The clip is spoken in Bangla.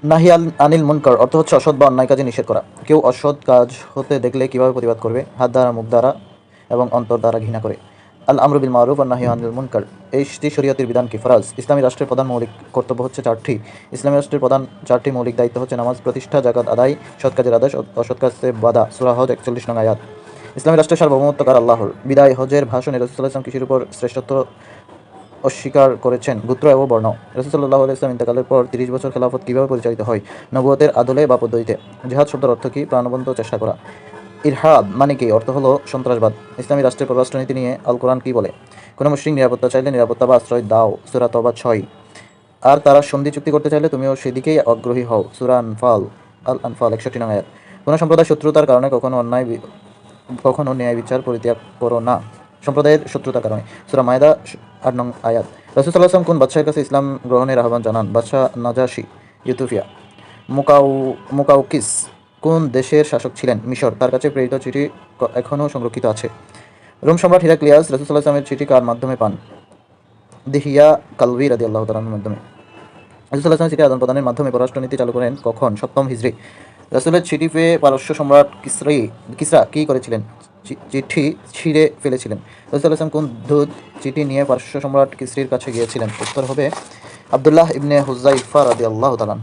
নাহি আনিল মুনকার অর্থ হচ্ছে অসৎ বা অন্যায় কাজে নিষেধ করা। কেউ অসৎ কাজ হতে দেখলে কিভাবে প্রতিবাদ করবে? হাত দ্বারা, মুখ দ্বারা এবং অন্তর দ্বারা ঘৃণা করে। আল আমরু বিল মারুফ ওয়ান নাহি আনিল মুনকার এই শরীয়তের বিধান কি? ফরজ। ইসলামী রাষ্ট্রের প্রধান মৌলিক কর্তব্য হচ্ছে চারটি। ইসলামী রাষ্ট্রের প্রধান চারটি মৌলিক দায়িত্ব হচ্ছে নামাজ প্রতিষ্ঠা, জাকাত আদায়, সৎ কাজের আদেশ, অসৎ কাজে বাধা। সূরা হজ 41 নং আয়াত। ইসলামী রাষ্ট্রের সার্বভৌমত্ব কার? আল্লাহর। বিদায় হজের ভাষণে রাসূল সাল্লাল্লাহু আলাইহি ওয়াসাল্লাম কৃষির উপর শ্রেষ্ঠত্ব অস্বীকার করেছেন? গোত্র এবং বর্ণ। রাসূল সাল্লাল্লাহু আলাইহি ওয়াসাল্লাম ইন্তেকালের পর 30 বছর খেলাফত কিভাবে পরিচালিত হয়? নবুয়তের আদলে বা পদ্ধতিতে। জিহাদ শব্দের অর্থ কি? প্রাণবন্ত চেষ্টা করা। ইরহাদ মানে কি? অর্থ হলো সন্ত্রাসবাদ। ইসলামী রাষ্ট্রের পররাষ্ট্রনীতি নিয়ে আল কোরআন কি বলে? কোনো মুশরিক নিরাপত্তা চাইলে নিরাপত্তা বা আশ্রয় দাও। সূরা তওবা 6। আর তারা সন্ধি চুক্তি করতে চাইলে তুমিও সেদিকেই আগ্রহী হও। সূরা আনফাল আল আনফাল 61 নং আয়াত। কোনো সম্প্রদায়ের শত্রুতার কারণে কখনো ন্যায় বিচার পরিত্যাগ করো না। সম্প্রদায়ের শত্রুতার কারণে। সূরা মায়দা 8 নং আয়াত। রাসূল সাল্লাল্লাহু আলাইহি ওয়াসাল্লাম কোন বাদশাহের কাছে ইসলাম গ্রহণের আহ্বান জানান? বাদশাহ নাজাশী, ইথিওপিয়া। মুকাউকিস কোন দেশের শাসক ছিলেন? মিশর। তার কাছে প্রেরিত চিঠি এখনও সংরক্ষিত আছে। রোম সম্রাট হিরাক্লিয়াস রাসূল সাল্লাল্লাহু আলাইহি ওয়াসাল্লামের চিঠি কার মাধ্যমে পান? দিহিয়া কালভি রাদিয়াল্লাহু তাআলার মাধ্যমে। রাসূল সাল্লাল্লাহু আলাইহি ওয়াসাল্লাম চিঠি আদান-প্রদানের মাধ্যমে পররাষ্ট্রনীতি চালু করেন কখন? 7ম হিজরি। রাসূলের চিঠি পেয়ে পারস্য সম্রাট কিসরা কী করেছিলেন? চিঠি ছিঁড়ে ফেলেছিলেন। রাসূল সাল্লাল্লাহু আলাইহি ওয়াসাল্লাম কোন দূত চিঠি নিয়ে পারস্য সম্রাট কিসরির কাছে গিয়েছিলেন? উত্তর হবে আব্দুল্লাহ ইবনে হুযাইফা রাদিয়াল্লাহু তাআলা।